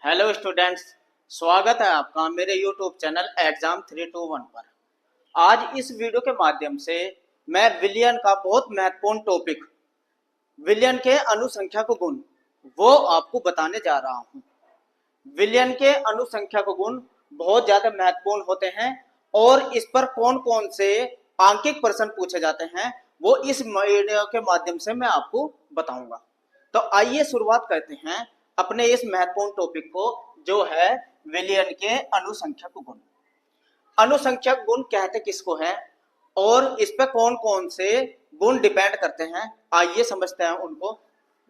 Hello students, स्वागत है आपका मेरे यूट्यूब चैनल एग्जाम 321 पर। आज इस वीडियो के माध्यम से मैं विलियन का बहुत महत्वपूर्ण टॉपिक विलियन के अनुसंख्यक गुण वो आपको बताने जा रहा हूं। विलियन के अनुसंख्यक गुण बहुत ज्यादा महत्वपूर्ण होते हैं और इस पर कौन कौन से आंकिक प्रश्न पूछे जाते हैं वो इस वीडियो के माध्यम से मैं आपको बताऊंगा। तो आइए शुरुआत करते हैं अपने इस महत्वपूर्ण टॉपिक को, जो है विलियन के अनुसंख्यक गुण। अनुसंख्यक गुण कहते किसको है और इस पे कौन कौन से गुण डिपेंड करते हैं, आइए समझते हैं उनको।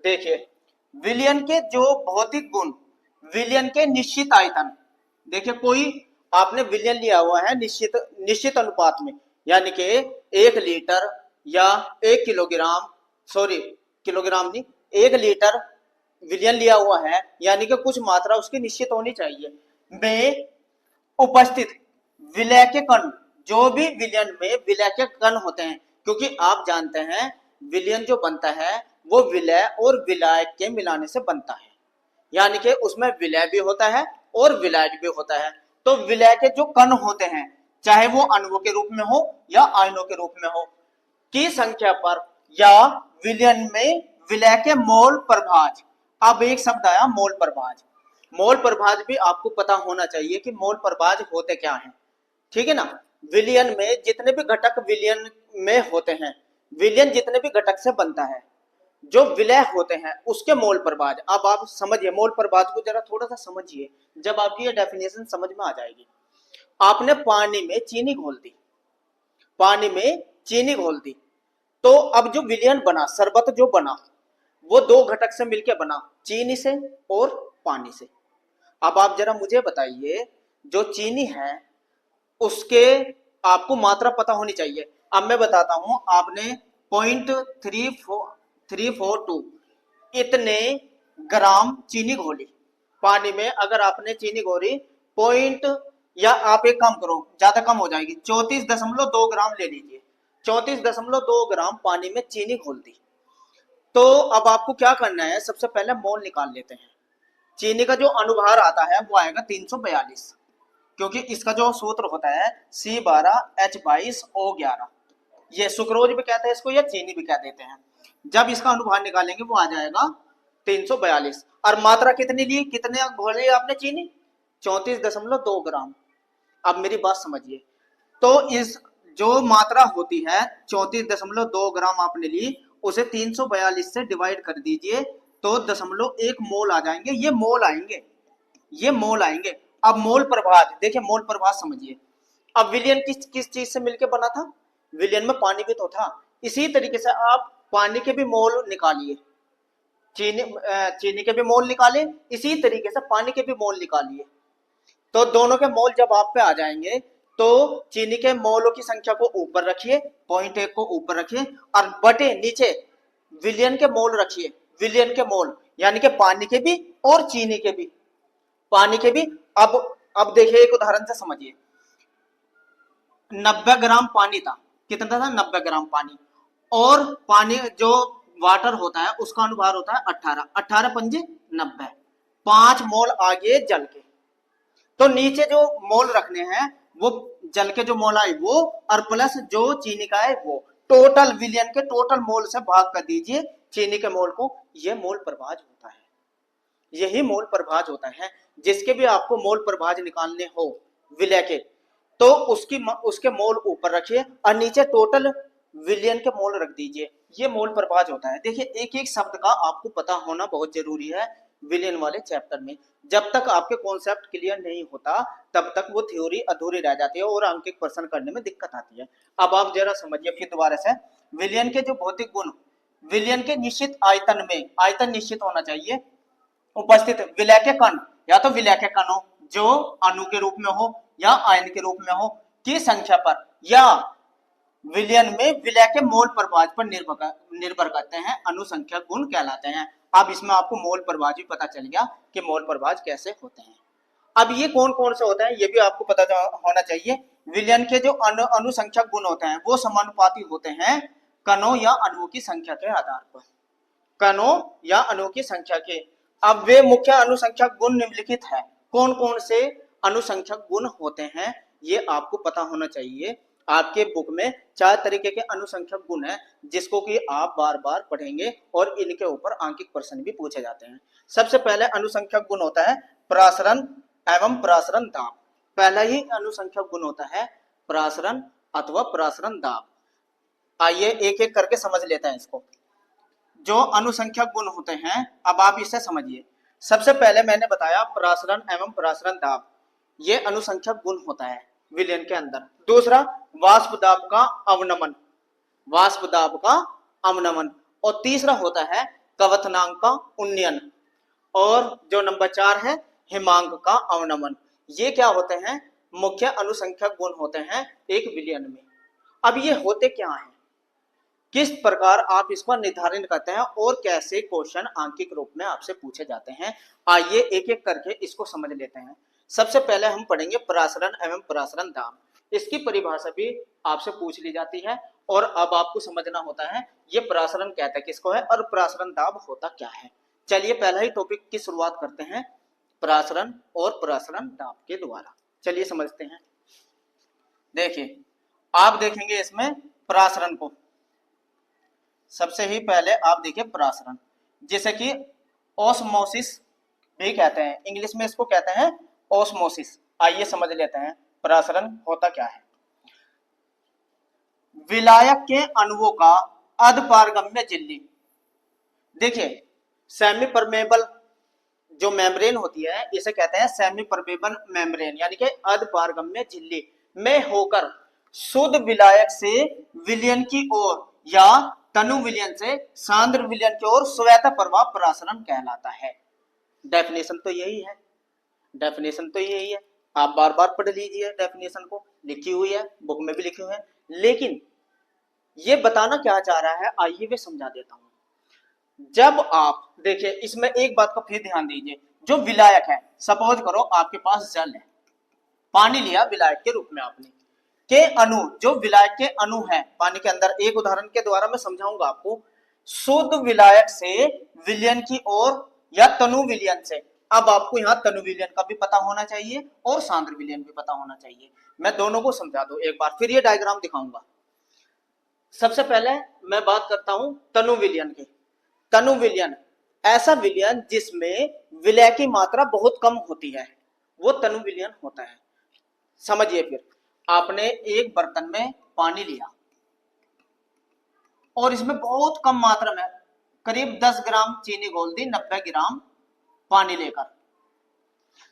देखिए, विलियन के जो भौतिक गुण, विलियन के निश्चित आयतन। देखिए, कोई आपने विलियन लिया हुआ है निश्चित निश्चित अनुपात में, यानी कि 1 लीटर या 1 किलोग्राम, सॉरी किलोग्राम नहीं, 1 लीटर विलियन लिया हुआ है, यानी कि कुछ मात्रा उसकी निश्चित होनी चाहिए में उपस्थित विलय के कण। जो भी विलियन में विलय के कण होते हैं, क्योंकि आप जानते हैं विलियन जो बनता है वो विलय और विलायक के मिलाने से बनता है, यानी कि उसमें विलय भी होता है और विलायक भी होता है। तो विलय के जो कण होते हैं, चाहे वो अणुओं के रूप में हो या आयनों के रूप में हो, की संख्या पर या विलियन में विलय के मोल प्रभाज। अब एक शब्द आया मोल प्रभाज। मोल प्रभाज भी आपको पता होना चाहिए कि मोल प्रभाज होते क्या हैं, ठीक है ना। विलियन में जितने भी घटक विलियन में होते हैं, विलियन जितने भी घटक से बनता है, जो विलय होते हैं उसके मोल प्रभाज। अब आप समझिए मोल प्रभाज को, जरा थोड़ा सा समझिए, जब आपकी ये डेफिनेशन समझ में आ जाएगी। आपने पानी में चीनी घोल दी, पानी में चीनी घोल दी, तो अब जो विलियन बना, शरबत जो बना, वो दो घटक से मिलकर बना, चीनी से और पानी से। अब आप जरा मुझे बताइए, जो चीनी है उसके आपको मात्रा पता होनी चाहिए। अब मैं बताता हूं, आपने 0.342 इतने ग्राम चीनी घोली पानी में। अगर आपने चीनी घोली पॉइंट, या आप एक काम करो, ज्यादा कम हो जाएगी, 34.2 ग्राम ले लीजिए। 34.2 ग्राम पानी में चीनी घोल दी। तो अब आपको क्या करना है, सबसे पहले मोल निकाल लेते हैं। चीनी का जो अनुभार आता है वो आएगा 342, क्योंकि इसका जो सूत्र होता है C12H22O11। ये सुक्रोज भी कहते हैं इसको, या चीनी भी कह देते हैं। जब इसका अनुभार निकालेंगे वो आ जाएगा 342। और मात्रा कितनी ली, कितने घोले आपने चीनी, 34.2 ग्राम। अब मेरी बात समझिए, तो इस जो मात्रा होती है 34.2 ग्राम आपने ली, उसे 342 से डिवाइड कर दीजिए, तो 0.1 मोल आ जाएंगे। ये मोल आएंगे, ये मोल आएंगे। अब मोल प्रभाज देखिए, मोल प्रभाज समझिए। अब विलियन किस किस चीज से मिलकर बना था, विलियन में पानी भी तो था। इसी तरीके से आप पानी के भी मोल निकालिए, चीनी के भी मोल निकाले, इसी तरीके से पानी के भी मोल निकालिए। तो दोनों के मोल जब आप पे आ जाएंगे, तो चीनी के मोलों की संख्या को ऊपर रखिए, 0.1 को ऊपर रखिए, और बटे नीचे विलियन के मोल रखिए। विलियन के मोल यानी कि पानी के भी और चीनी के भी, पानी के भी। अब देखिए, एक उदाहरण से समझिए। 90 ग्राम पानी था, कितना था, 90 ग्राम पानी, और पानी जो वाटर होता है उसका अनुभार होता है 18, 18 पंजे 90, 5 मोल आगे जल के। तो नीचे जो मोल रखने हैं वो जल के जो मोल आए वो, और प्लस जो चीनी का है वो, टोटल विलियन के टोटल मोल से भाग कर दीजिए चीनी के मोल को। ये मोल प्रभाज होता है, यही मोल प्रभाज होता है। जिसके भी आपको मोल प्रभाज निकालने हो विलय के, तो उसके मोल ऊपर रखिए और नीचे टोटल विलियन के मोल रख दीजिए। ये मोल प्रभाज होता है। देखिए, एक एक शब्द का आपको पता होना बहुत जरूरी है विलियन वाले चैप्टर में। जब तक आपके कॉन्सेप्ट क्लियर नहीं होता, तब तक वो थ्योरी अधूरी रह जाती है और अंकित प्रश्न करने में दिक्कत आती है। अब आप जरा समझिए फिर दोबारा से, विलियन के जो भौतिक गुण, विलियन के निश्चित आयतन में, आयतन निश्चित होना चाहिए, उपस्थित विलय के कण, या तो विलय के कणों जो अणु के रूप में हो या आयन के रूप में हो, की संख्या पर, या विलियन में विलय के मोल प्रभाज पर निर्भर करते हैं, अनुसंख्यक गुण कहलाते हैं। अब इसमें आपको मोल प्रभाज भी पता चल गया कि मोल प्रभाज कैसे होते हैं। अब ये कौन कौन से होते हैं ये भी आपको पता होना चाहिए। विलियन के जो अनुसंख्यक गुण होते हैं वो समानुपाती होते हैं कणों या अणुओं की संख्या के आधार पर, कणों या अणुओं की संख्या के अब वे मुख्य अनुसंख्यक गुण निम्नलिखित है। कौन कौन से अनुसंख्यक गुण होते हैं ये आपको पता होना चाहिए। आपके बुक में 4 तरीके के अनुसंख्यक गुण हैं जिसको कि आप बार बार पढ़ेंगे और इनके ऊपर आंकिक प्रश्न भी पूछे जाते हैं। सबसे पहले अनुसंख्यक गुण होता है प्रासरण एवं प्रासरण दाब। पहला ही अनुसंख्यक गुण होता है प्रासरण अथवा प्रासरण दाब। आइए एक एक करके समझ लेते हैं इसको। जो अनुसंख्यक गुण होते हैं अब आप इसे समझिए। सबसे पहले मैंने बताया प्रासरण एवं प्रासरण दाब, ये अनुसंख्यक गुण होता है विलयन के अंदर। दूसरा वाष्प दाब का अवनमन, वाष्प दाब का अवनमन। और तीसरा होता है कवथनांक का उन्नयन। और जो नंबर 4 है हिमांक का अवनमन। ये क्या होते हैं? मुख्य अनुसंख्यक गुण होते हैं एक विलयन में। अब ये होते क्या हैं, किस प्रकार आप इसका निर्धारण करते हैं और कैसे क्वेश्चन आंकिक रूप में आपसे पूछे जाते हैं, आइए एक एक करके इसको समझ लेते हैं। सबसे पहले हम पढ़ेंगे प्रासरण एवं प्रासरण दाब। इसकी परिभाषा भी आपसे पूछ ली जाती है और अब आपको समझना होता है ये प्रासरण कहता किसको है और प्रासरण दाब होता क्या है। चलिए पहला ही टॉपिक की शुरुआत करते हैं प्रासरण और प्रासरण दाब के द्वारा। चलिए समझते हैं। देखिए आप देखेंगे इसमें प्रासरण को, सबसे ही पहले आप देखिए प्रासरण, जिसे कि ओस्मोसिस भी कहते हैं, इंग्लिश में इसको कहते हैं ओस्मोसिस। आइए समझ लेते हैं प्रासरण होता क्या है। विलायक के अणुओं का अधपारगम्य झिल्ली। देखिए सेमी परमेबल जो मेम्ब्रेन होती है इसे कहते हैं सेमी परमेबल मेम्ब्रेन, यानी कि अधपारगम्य झिल्ली में होकर शुद्ध विलायक से विलयन की ओर या तनु विलयन से सांद्र विलयन की ओर स्वतः प्रवाह प्रासरण कहलाता है। डेफिनेशन तो यही है, डेफिनेशन तो यही है, आप बार बार पढ़ लीजिए, डेफिनेशन को लिखी हुई है, बुक में भी लिखी हुई है। लेकिन ये बताना क्या चाह रहा है आइए मैं समझा देता हूं। जब आप देखिए इसमें एक बात का फिर ध्यान दीजिए, जो विलायक है, सपोज करो आपके पास जल है, पानी लिया विलायक के रूप में आपने, के अणु जो विलायक के अणु है पानी के अंदर, एक उदाहरण के द्वारा मैं समझाऊंगा आपको। शुद्ध विलायक से विलयन की ओर या तनु विलयन से, अब आपको यहाँ तनु विलयन का भी पता होना चाहिए और सांद्र विलयन भी पता होना चाहिए। मैं दोनों को समझा दूं एक बार, फिर ये डायग्राम दिखाऊंगा। सबसे पहले मैं बात करता हूं तनु विलयन की। तनु विलयन ऐसा विलयन जिसमें विलय की मात्रा बहुत कम होती है, वो तनु विलयन होता है। समझिए फिर, आपने एक बर्तन में पानी लिया और इसमें बहुत कम मात्रा में करीब 10 ग्राम चीनी घोल दी 90 ग्राम पानी लेकर,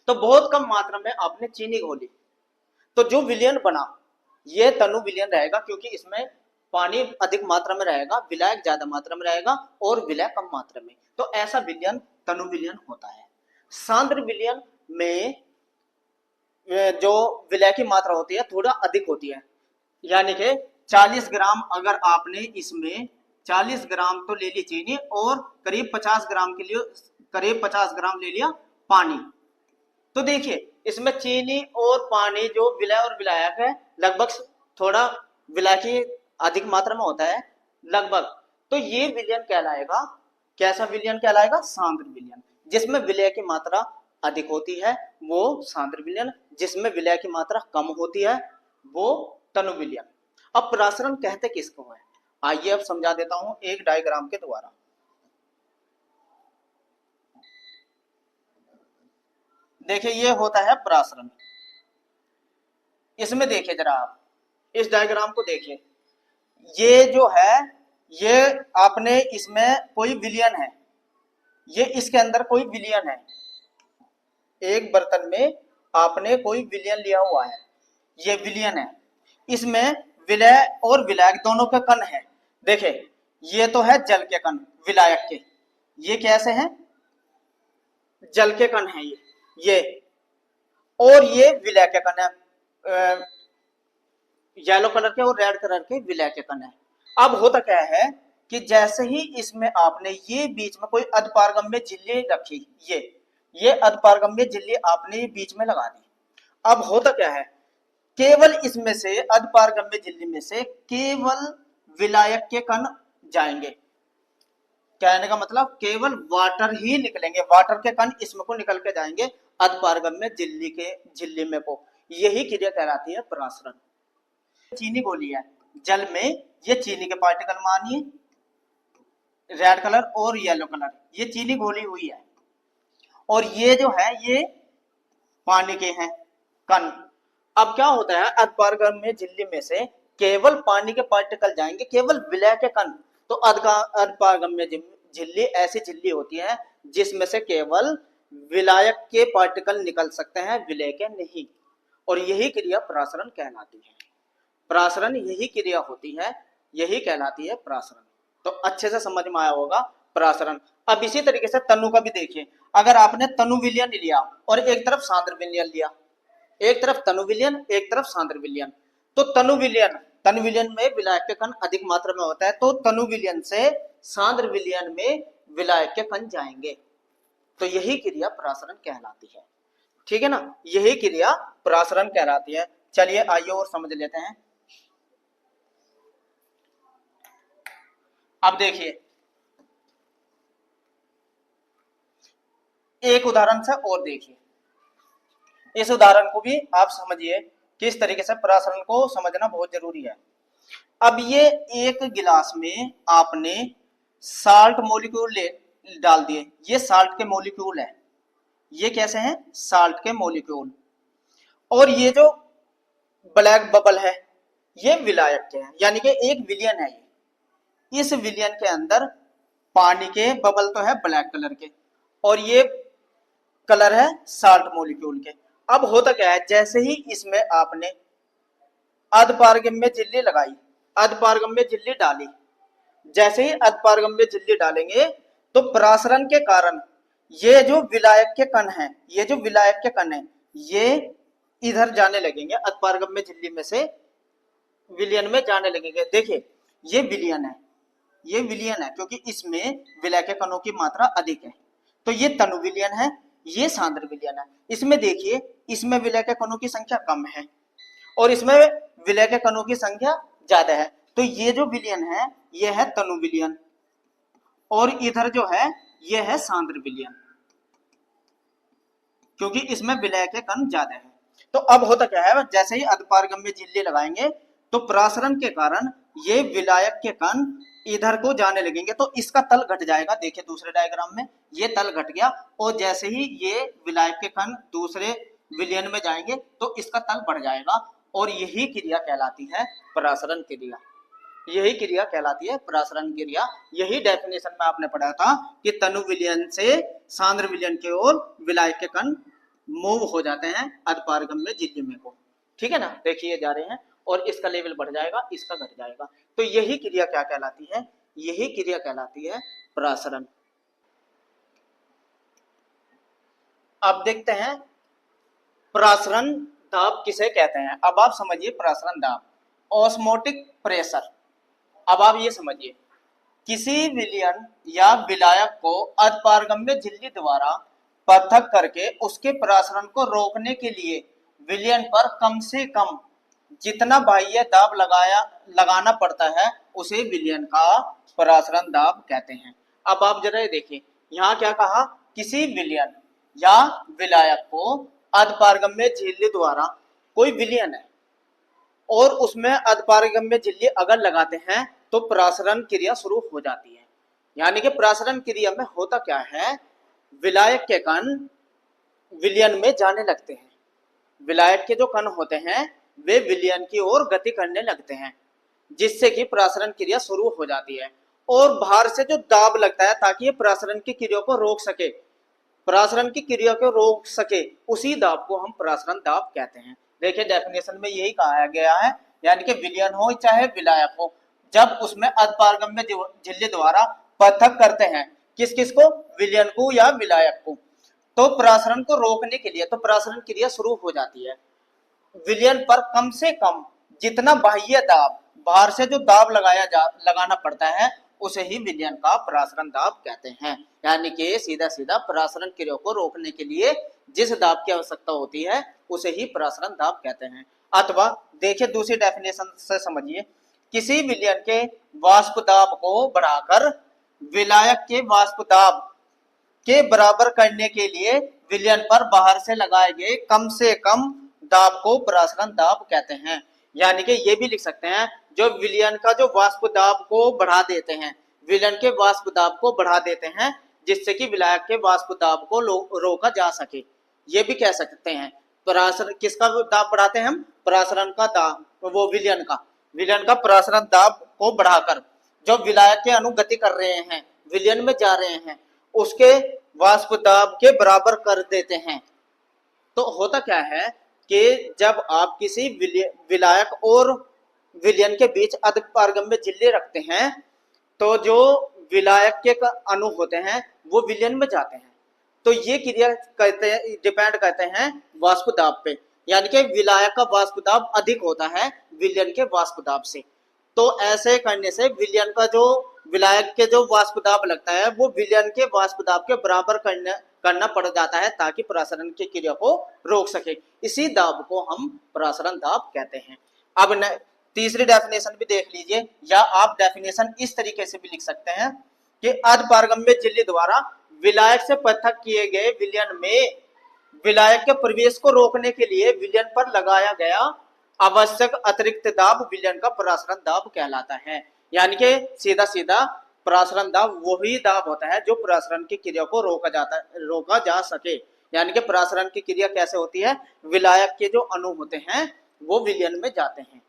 तो बहुत कम मात्रा में आपने चीनी घोली, तो जो विलयन बना ये तनु विलयन रहेगा, क्योंकि इसमें पानी अधिक मात्रा में रहेगा, विलायक ज्यादा मात्रा में रहेगा और विलय कम मात्रा में, तो ऐसा विलयन तनु विलयन होता है। सांद्र विलयन में जो विलय की मात्रा होती है थोड़ा अधिक होती है, यानी कि 40 ग्राम अगर आपने इसमें 40 ग्राम तो ले ली चीनी और करीब 50 ग्राम के लिए करीब 50 ग्राम ले लिया पानी, तो देखिए इसमें चीनी और पानी जो विलय और विलायक है लगभग थोड़ा विलय की अधिक मात्रा में होता है लगभग, तो ये विलयन कहलाएगा, कैसा विलयन कहलाएगा? सांद्र विलयन। जिसमें विलय की मात्रा अधिक होती है वो सांद्र विलयन, जिसमें विलय की मात्रा कम होती है वो तनु विलयन। अब प्रासरण कहते किसको है आइए अब समझा देता हूं एक डायग्राम के द्वारा। देखिए ये होता है प्रासरण। इसमें देखिए जरा आप इस डायग्राम को देखिए, ये जो है ये आपने इसमें कोई विलयन है, ये इसके अंदर कोई विलयन है, एक बर्तन में आपने कोई विलयन लिया हुआ है, ये विलयन है, इसमें विलय और विलायक दोनों के कण है। देखिए ये तो है जल के कण विलायक के, ये कैसे हैं? जल के कण है ये और ये विलय के कण है, येलो कलर के और रेड कलर के विलय के कण है। अब होता क्या है कि जैसे ही इसमें आपने ये बीच में कोई अधपारगम्य झिल्ली रखी, ये अधपारगम्य झिल्ली आपने बीच में लगा दी, अब होता क्या है केवल इसमें से अधपारगम्य झिल्ली में से केवल विलायक के कण जाएंगे, कहने का मतलब केवल वाटर ही निकलेंगे, वाटर के कण इसमें को निकल के जाएंगे अधपारगम्य झिल्ली में को, यही क्रिया कहलाती है परासरण। चीनी गोली है जल में, ये चीनी के पार्टिकल मानिए रेड कलर और येलो कलर, ये चीनी घोली हुई है, और ये जो है ये पानी के हैं कण। अब क्या होता है, अधपारगम्य झिल्ली में से केवल पानी के पार्टिकल जाएंगे, केवल विलय के कण। तो अधपारगम्य झिल्ली ऐसी झिल्ली होती है जिसमें से केवल विलायक के पार्टिकल निकल सकते हैं, विलय के नहीं, और यही क्रिया परासरण कहलाती है। परासरण यही क्रिया होती है, यही कहलाती है परासरण। तो अच्छे से समझ में आया होगा परासरण। अब इसी तरीके से तनु का भी देखिए, अगर आपने तनु विलयन लिया और एक तरफ सांद्र विलयन लिया, एक तरफ तनु विलयन एक तरफ सांद्र विलयन, तो तनु विलयन में विलायक के कण अधिक मात्रा में होता है, तो तनु विलयन से सांद्र विलयन में विलायक के कण जाएंगे, तो यही क्रिया परासरण कहलाती है। ठीक है ना, यही क्रिया परासरण कहलाती है। चलिए आइए और समझ लेते हैं। अब देखिए एक उदाहरण से और देखिए, इस उदाहरण को भी आप समझिए किस तरीके से परासरण को समझना बहुत जरूरी है। अब ये एक गिलास में आपने साल्ट मॉलिक्यूल डाल दिए, ये साल्ट के मॉलिक्यूल है, ये कैसे हैं, साल्ट के मॉलिक्यूल, और ये जो ब्लैक बबल है ये विलायक के हैं, यानी कि एक विलयन है ये। इस विलयन के अंदर पानी के बबल तो है ब्लैक कलर के, और ये कलर है साल्ट मॉलिक्यूल के। अब होता क्या है, जैसे ही इसमें आपने अधपारगम्य झिल्ली लगाई, अधपारगम्य झिल्ली डाली, जैसे ही अधपारगम्य झिल्ली डालेंगे तो परासरण के कारण ये जो विलायक के कण हैं, ये जो विलायक के कण हैं ये इधर जाने लगेंगे, अधपारगम्य झिल्ली में से विलयन में जाने लगेंगे। देखिए ये विलयन है, ये विलयन है क्योंकि इसमें विलय के कणों की मात्रा अधिक है, तो ये तनु विलयन है, ये सांद्र विलयन है। इसमें देखिए इसमें विलय के कणों की संख्या कम है और इसमें विलय के कणों की संख्या ज्यादा है, तो ये जो विलयन है ये है तनु विलयन, और इधर जो है ये है सांद्र विलयन, क्योंकि इसमें विलय के कण ज्यादा है। तो अब होता क्या है, जैसे ही अधपारगम्य झिल्ली लगाएंगे तो परासरण के कारण ये विलायक के कण इधर को जाने लगेंगे, तो इसका तल घट जाएगा। देखिए दूसरे डायग्राम में ये तल घट गया, और जैसे ही ये विलायक के कण दूसरे विलयन में जाएंगे तो इसका तल बढ़ जाएगा, और यही क्रिया कहलाती है परासरण क्रिया, यही क्रिया कहलाती है परासरण क्रिया। यही डेफिनेशन में आपने पढ़ा था कि तनु विलयन से सांद्र विलयन की ओर विलायक के कण मूव हो जाते हैं अधपारगम्य झिल्ली में को। ठीक है ना, देखिए जा रहे हैं, और इसका लेवल बढ़ जाएगा, इसका घट जाएगा, तो यही क्रिया क्या कहलाती है, यही क्रिया कहलाती है परासरण। अब देखते हैं परासरण दाब किसे कहते हैं। अब आप समझिए परासरण दाब, ऑस्मोटिक प्रेशर। अब आप ये समझिए, किसी विलयन या विलायक को अधपारगम्य झिल्ली द्वारा पृथक करके उसके परासरण को रोकने के लिए विलयन पर कम से कम जितना बाह्य दाब लगाना पड़ता है उसे विलयन का परासरण दाब कहते हैं। अब आप जरा देखिए यहाँ क्या कहा, किसी विलयन या विलायक को अधपारगम्य झिल्ली द्वारा, कोई विलयन है और उसमें अधपारगम्य झिल्ली अगर लगाते हैं तो परासरण क्रिया शुरू हो जाती है। यानी कि परासरण क्रिया में होता क्या है, विलायक के कण विलयन में जाने लगते हैं, विलायक के जो कण होते हैं वे विलयन की ओर गति करने लगते हैं, जिससे कि परासरण क्रिया शुरू हो जाती है। और बाहर से जो दाब लगता है ताकि ये परासरण की क्रिया को रोक सके, परासरण की क्रिया को रोक सके, उसी दाब को हम परासरण दाब कहते हैं। देखिए डेफिनेशन में यही कहा गया है, यानी कि विलयन हो चाहे विलायक हो, जब उसमें अधपारगम्य झिल्ली द्वारा पृथक करते हैं किस किस को, विलयन को या विलायक को, तो परासरण को रोकने के लिए तो परासरण क्रिया शुरू हो जाती है। विलयन पर कम से कम जितना बाह्य दाब, बाहर से जो दाब लगाना पड़ता है उसे ही विलयन का परासरण दाब कहते हैं। यानी कि सीधा सीधा परासरण क्रिया को रोकने के लिए जिस दाब की आवश्यकता होती है उसे ही परासरण दाब कहते हैं। अथवा देखिए दूसरी डेफिनेशन से समझिए, किसी विलयन के वाष्प दाब को बढ़ाकर विलायक के वाष्प दाब के बराबर करने के लिए विलयन पर बाहर से लगाए गए कम से कम दाब को प्रसारण दाब कहते हैं। यानी कि ये भी लिख सकते हैं, जो विलयन का जो वाष्प दाब को बढ़ा देते हैं, विलयन के वाष्प दाब को बढ़ा देते हैं, जिससे कि विलायक के वाष्प दाब को रोका जा सके। ये भी कह सकते हैं प्रसारण किसका दाब बढ़ाते हैं हम, प्रसारण का दाब, वो विलयन का प्रसारण दाब को बढ़ाकर जो विलायक के अणु गति कर रहे हैं, विलयन में जा रहे हैं, उसके वाष्प दाब के बराबर कर देते हैं। तो होता क्या है कि जब आप किसी विलायक और विलयन के बीच अधिक पारगम्य झिल्ली रखते हैं, तो जो विलायक के अणु होते हैं वो विलयन में जाते हैं। तो ये क्रिया कहते हैं, डिपेंड करते हैं वाष्प दाब पे, यानी कि विलायक का वाष्प दाब अधिक होता है विलयन के वाष्प दाब से। तो ऐसे करने से विलयन का जो विलायक के जो वाष्प दाब लगता है वो विलयन के वाष्प दाब के बराबर करना पड़ जाता है, ताकि प्रसारण की क्रिया को रोक सके। इसी दाब को हम प्रसारण दाब कहते हैं। अब तीसरी डेफिनेशन भी देख लीजिए, या आप डेफिनेशन इस तरीके से भी लिख सकते हैं कि अर्धपारगम्य झिल्ली द्वारा विलायक से पृथक किए गए विलयन में विलायक के प्रवेश को रोकने के लिए विलयन पर लगाया गया आवश्यक अतिरिक्त दाब विलयन का प्रसारण दाब कहलाता है। यानी कि सीधा सीधा प्रसारण दाब वही दाब होता है जो प्रसारण की क्रिया को रोका जा सके। यानी कि प्रसारण की क्रिया कैसे होती है, विलायक के जो अणु होते हैं वो विलयन में जाते हैं,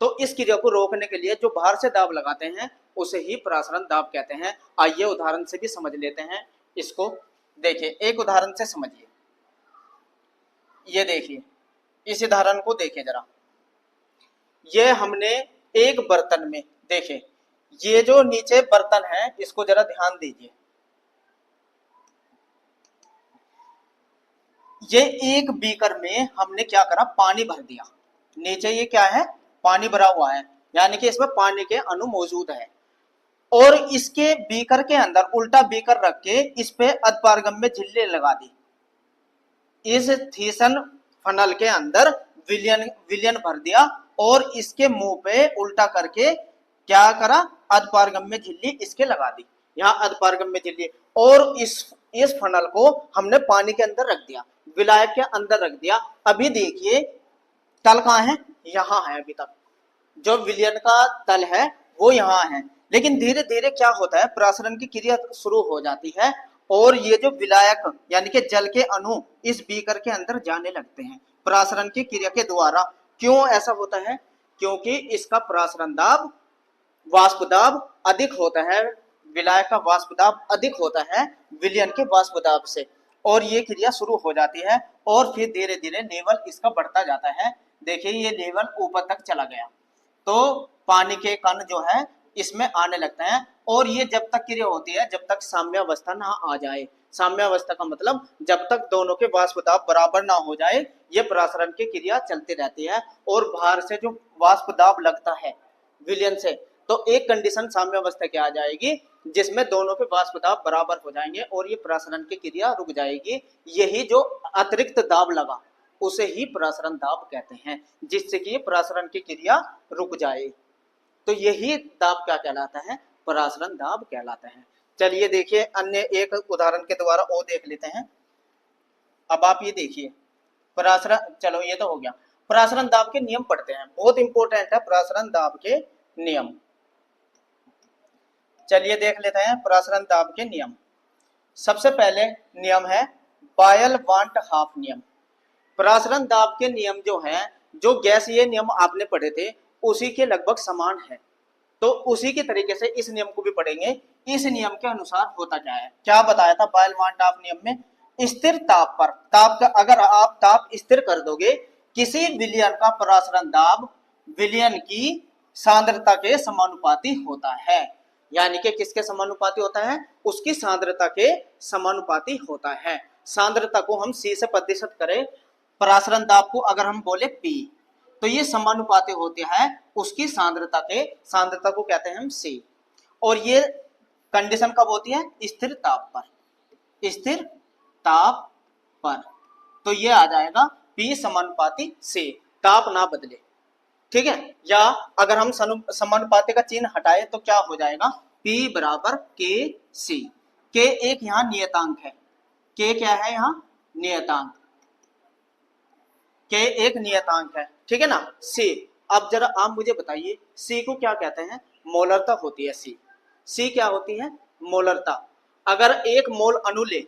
तो इस क्रिया को रोकने के लिए जो बाहर से दाब लगाते हैं उसे ही प्रसारण दाब कहते हैं। आइए उदाहरण से भी समझ लेते हैं इसको। देखिए, एक उदाहरण से समझिए। ये देखिए, इस उदाहरण को देखिए जरा। ये हमने एक बर्तन में, देखें ये जो नीचे बर्तन है इसको जरा ध्यान दीजिए। ये एक बीकर में हमने क्या करा, पानी भर दिया। नीचे ये क्या है, पानी भरा हुआ है, यानी कि इसमें पानी के अणु मौजूद है। और इसके बीकर के अंदर उल्टा बीकर रख के इस पे अधपारगम्य झिल्ली लगा दी। इस थीसन फनल के अंदर विलयन भर दिया और इसके मुंह पे उल्टा करके क्या करा, अधपारगम्य झिल्ली इसके लगा दी, यहाँ अधपारगम्य झिल्ली। और इस फनल को हमने पानी के अंदर रख दिया, विलायक के अंदर रख दिया। अभी देखिए तल कहाँ है, यहाँ है। अभी तक जो विलयन का तल है वो यहाँ है, लेकिन धीरे धीरे क्या होता है, प्रसारण की क्रिया शुरू हो जाती है और ये जो विलायक यानी कि जल के अणु इस बीकर के अंदर जाने लगते हैं प्रसारण की क्रिया के द्वारा। क्यों ऐसा होता है, क्योंकि इसका प्रसारण दाब वाष्प दाब अधिक होता है, विलायक का वाष्प दाब अधिक होता है विलयन के वाष्प दाब से, और ये क्रिया शुरू हो जाती है और फिर धीरे धीरे लेवल इसका बढ़ता जाता है। देखिए ये लेवल ऊपर तक चला गया, तो पानी के कण जो है इसमें आने लगते हैं। और ये जब तक क्रिया होती है जब तक साम्यावस्था ना आ जाए। साम्यावस्था का मतलब जब तक दोनों के वाष्प दाब बराबर ना हो जाए ये प्रसारण की क्रिया चलती रहती है। और बाहर से जो वाष्प दाब लगता है विलयन से, तो एक कंडीशन साम्यावस्था की आ जाएगी जिसमें दोनों के वाष्प दाब बराबर हो जाएंगे और ये प्रसारण की क्रिया रुक जाएगी। यही जो अतिरिक्त दाब लगा उसे ही प्रसारण दाब कहते हैं, जिससे कि प्रसारण की क्रिया रुक जाए। तो यही दाब क्या कहलाता है, प्रसारण दाब कहलाता है। चलिए देखिए अन्य एक उदाहरण के द्वारा और देख लेते हैं। अब आप ये देखिए प्रसारण, चलो ये तो हो गया। प्रसारण दाब के नियम पढ़ते हैं, बहुत इंपॉर्टेंट है प्रसारण दाब के नियम। चलिए देख लेते हैं प्रसारण दाब के नियम। सबसे पहले नियम है बायल वांट हाफ नियम। प्रसारण दाब के नियम जो है, जो गैसीय नियम आपने पढ़े थे उसी के लगभग समान है, तो उसी के तरीके से इस नियम को भी पढ़ेंगे। इस नियम के अनुसार होता क्या है, क्या बताया था बायल वांट हाफ नियम में, स्थिर ताप पर, ताप का अगर आप ताप स्थिर कर दोगे, किसी विलयन का प्रसारण दाब विलयन की सांद्रता के समानुपाती होता है। यानी कि किसके समानुपाती होता है, उसकी सांद्रता के समानुपाती होता है। सांद्रता को हम C से प्रतिशत करें, प्रसारण दाब को अगर हम बोले P, तो ये समानुपाती होती है उसकी सांद्रता के, सांद्रता को कहते हैं हम C। और ये कंडीशन कब होती है, स्थिर ताप पर, स्थिर ताप पर। तो ये आ जाएगा P समानुपाती C, ताप ना बदले, ठीक है। या अगर हम समानुपाती का चिन्ह हटाए तो क्या हो जाएगा, P बराबर के सी। के एक यहाँ नियतांक है, के क्या है यहाँ नियतांक, के एक नियतांक है, ठीक है ना। सी, अब जरा आप मुझे बताइए सी को क्या कहते हैं, मोलरता होती है सी। सी क्या होती है, मोलरता। अगर एक मोल अणु ले,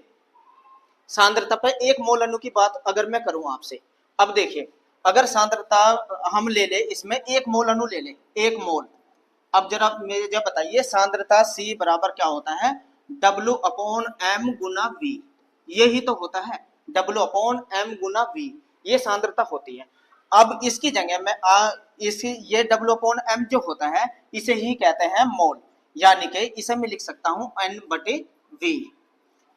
सांद्रता पर एक मोल अणु की बात अगर मैं करूं आपसे, अब देखिए अगर सांद्रता हम ले ले, इसमें एक मोल अणु ले ले, एक मोल। अब जरा मुझे बताइए सांद्रता C बराबर क्या होता है, W अपॉन M गुना V। यही तो होता है W अपॉन M गुना V, ये सांद्रता होती है। अब इसकी जगह में ये W अपॉन M जो होता है इसे ही कहते हैं मोल, यानी कि इसे मैं लिख सकता हूं N बटे V,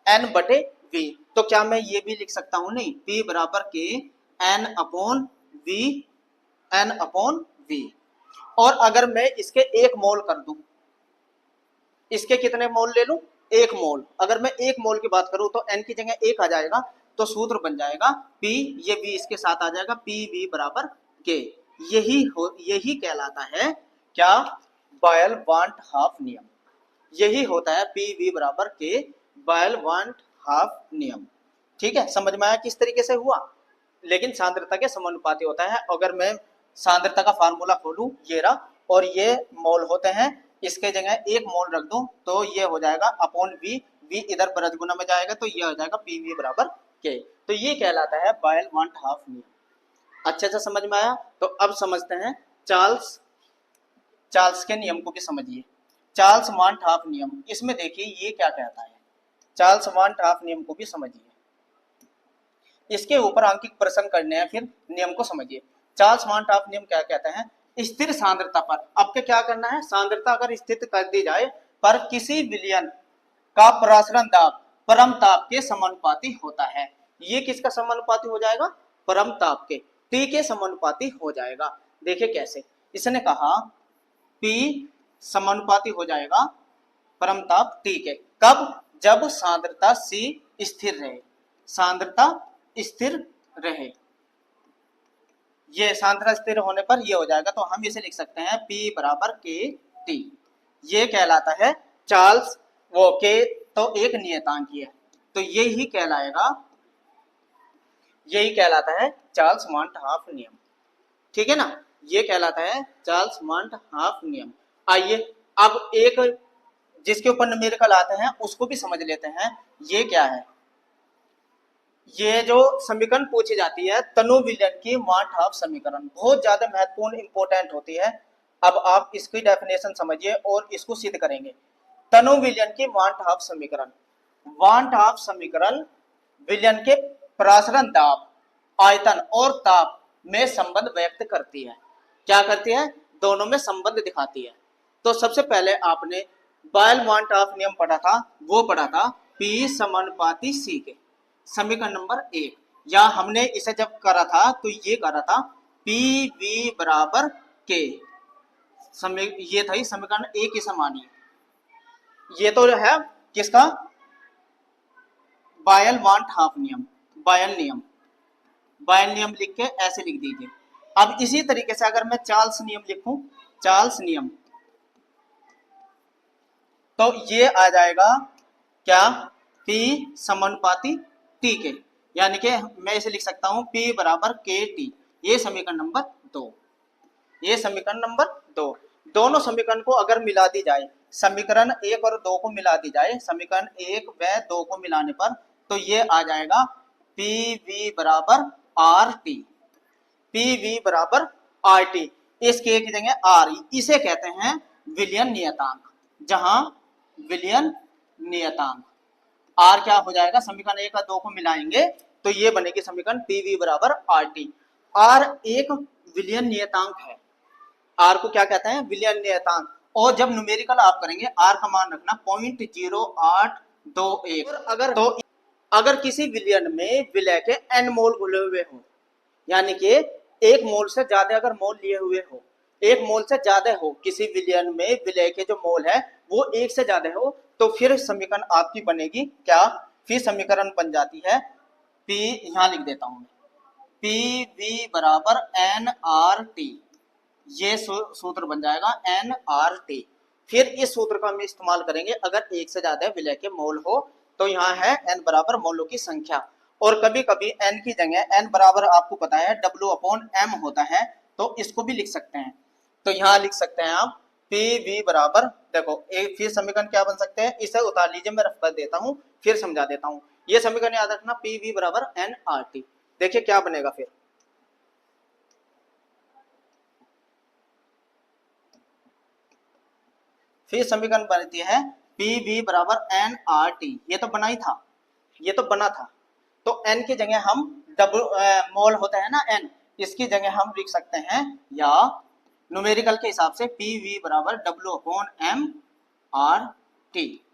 N बटे V। तो क्या मैं ये भी लिख सकता हूं, नहीं, P बराबर के N upon V, N upon V। और अगर मैं इसके एक मोल कर दूं, इसके कितने मोल ले लूं, एक मोल। अगर मैं एक मोल की बात करूं तो n की जगह एक आ जाएगा, तो सूत्र बन जाएगा P, ये V इसके साथ आ जाएगा, PV बराबर K। यही कहलाता है क्या, बॉयल वांट हाफ नियम। यही होता है PV बराबर K, बॉयल वांट हाफ नियम। ठीक है, समझ में आया किस तरीके से हुआ। लेकिन सांद्रता के समानुपाती होता है। अगर मैं सांद्रता का फार्मूला खोलूं, ये रहा, और ये मोल होते हैं, इसके जगह एक मोल रख दूं तो ये हो जाएगा अपॉन वी, वी इधर ब्रज गुना में जाएगा तो ये हो जाएगा पीवी बराबर के। तो ये कहलाता है बॉयल वांट हाफ नियम। अच्छे से समझ में आया। तो अब समझते हैं चार्ल्स के नियम को भी समझिए। चार्ल्स वांट हाफ नियम, इसमें देखिए ये क्या कहता है, चार्ल्स वांट हाफ नियम को भी समझिए। इसके ऊपर अंकित प्रश्न करने हैं, फिर नियम को समझिए। चार्ल्स वांट हाफ नियम क्या कहते हैं, स्थिर सांद्रता पर आपके क्या करना है, सांद्रता अगर स्थिर कर दी जाए पर किसी विलयन का प्रसारण दाब परम ताप के समानुपाती होता है। ये किसका समानुपाती हो जाएगा, परम ताप के, T के समानुपाती हो जाएगा। देखिए कैसे, इसने कहा P समानुपाती हो जाएगा परम ताप T के, कब, जब सांद्रता C स्थिर रहे, सांद्रता स्थिर रहे। ये सांद्रता स्थिर होने पर ये हो जाएगा, तो हम इसे लिख सकते हैं P बराबर के टी। ये कहलाता है चार्ल्स, वो के तो एक नियतांक है, तो यही कहलाएगा, यही कहलाता है चार्ल्स वांट हाफ नियम। ठीक है ना, ये कहलाता है चार्ल्स वांट हाफ नियम। आइए अब एक जिसके ऊपर न्यूमेरिकल आते हैं उसको भी समझ लेते हैं। ये क्या है, ये जो समीकरण पूछी जाती है तनु विलयन की वांट हाफ समीकरण, बहुत ज्यादा महत्वपूर्ण इंपॉर्टेंट होती है। अब आप इसकी डेफिनेशन समझिए और इसको सिद्ध करेंगे। तनु विलयन की वांट हाफ समीकरण, वांट हाफ समीकरण विलयन के प्रसारण दाब, आयतन और ताप में संबंध व्यक्त करती है। क्या करती है, दोनों में संबंध दिखाती है। तो सबसे पहले आपने बॉयल वांट हाफ नियम पढ़ा था, वो पढ़ा था P समानुपाती C के, समीकरण नंबर 1। या हमने इसे जब करा था तो ये करा था PV बराबर K, ये था समीकरण 1 की समानी। ये तो है किसका, बॉयल वांट हाफ नियम, बॉयल नियम, बॉयल नियम लिख के ऐसे लिख दीजिए। अब इसी तरीके से अगर मैं चार्ल्स नियम लिखूं, चार्ल्स नियम, तो ये आ जाएगा क्या, P समानुपाती T के, यानी कि मैं इसे लिख सकता हूं P बराबर के टी। ये समीकरण नंबर 2, ये समीकरण नंबर 2। दोनों समीकरण को अगर मिला दी जाए, समीकरण 1 और 2 को मिला दी जाए, समीकरण 1 व 2 को मिलाने पर तो ये आ जाएगा PV बराबर आर टी, PV बराबर आर टी। इस के की जगह आर, इसे कहते हैं विलयन नियतांक। जहां विलयन नियतांक आर क्या हो जाएगा, समीकरण 1 और 2 को मिलाएंगे तो ये बनेगी समीकरण PV बराबर आर टी। आर एक विलयन नियतांक है, आर को क्या कहते हैं, विलयन नियतांक। और जब न्यूमेरिकल आप करेंगे आर का मान रखना 0.0821। अगर किसी विलयन में विलय के n मोल घुले हुए हो, यानी कि एक मोल से ज्यादा अगर मोल लिए हुए हो, एक मोल से ज्यादा हो, किसी विलयन में विलय के जो मोल है वो एक से ज्यादा हो, तो फिर समीकरण आपकी बनेगी क्या, फिर समीकरण बन जाती है P, यहां लिख देता हूं PV बराबर NRT। ये सूत्र बन जाएगा NRT। फिर इस सूत्र का हम इस्तेमाल करेंगे अगर एक से ज्यादा विलय के मोल हो, तो यहाँ है n बराबर मोलों की संख्या। और कभी कभी n की जगह n बराबर आपको पता है W/m होता है, तो इसको भी लिख सकते हैं। तो यहाँ लिख सकते हैं आप PV बराबर, देखो एक फिर समीकरण क्या बन सकते हैं, इसे उतार लीजिए, मैं रफ कर देता हूँ फिर समझा देता हूँ। ये समीकरण याद रखना, PV बराबर nRT। देखिए क्या बनेगा फिर, समीकरण बनती है PV बराबर nRT। ये तो बना ही था, ये तो बना था। तो n की जगह हम मोल होता है ना n, इसकी जगह हम लिख सकते हैं, या न्यूमेरिकल के हिसाब से PV बराबर W/m/RT।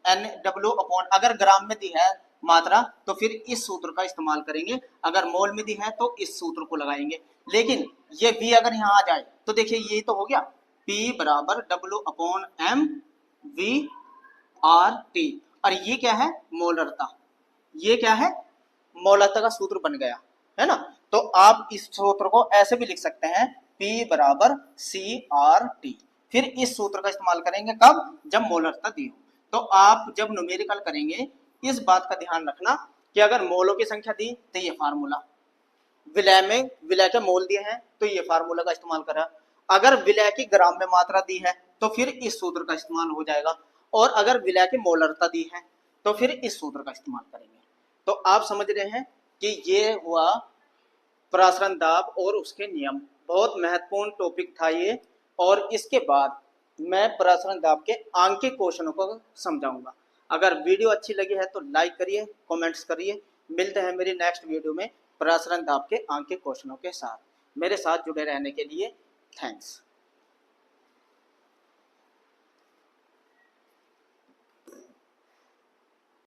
n W/, अगर ग्राम में दी है मात्रा तो फिर इस सूत्र का इस्तेमाल करेंगे, अगर मोल में दी है तो इस सूत्र को लगाएंगे। लेकिन ये V अगर यहाँ आ जाए तो देखिए ये तो हो गया P बराबर W/mV/RT। और ये क्या है, मोलरता। ये क्या है, मोलरता का सूत्र बन गया है ना। तो आप इस सूत्र को ऐसे भी लिख सकते हैं, P बराबर CRT। फिर इस सूत्र का इस्तेमाल करेंगे कब, जब मोलरता दी हो। तो आप जब न्यूमेरिकल करेंगे इस बात का ध्यान रखना कि अगर मोलों की संख्या दी तो ये फार्मूला, विलय में विलय के मोल दिए हैं तो ये फार्मूला का इस्तेमाल करा, अगर विलय की ग्राम में मात्रा दी है तो फिर इस सूत्र का इस्तेमाल हो जाएगा, और अगर विलय की मोलरता दी है तो फिर इस सूत्र का इस्तेमाल करेंगे। तो आप समझ रहे हैं कि ये हुआ प्रसारण दाब और उसके नियम। बहुत महत्वपूर्ण टॉपिक था ये। और इसके बाद मैं प्रसारण दाब के आंकिक क्वेश्चनों को समझाऊंगा। अगर वीडियो अच्छी लगी है तो लाइक करिए, कमेंट्स करिए। मिलते हैं मेरी नेक्स्ट वीडियो में प्रसारण दाब के आंकिक क्वेश्चनों के साथ। मेरे साथ जुड़े रहने के लिए थैंक्स।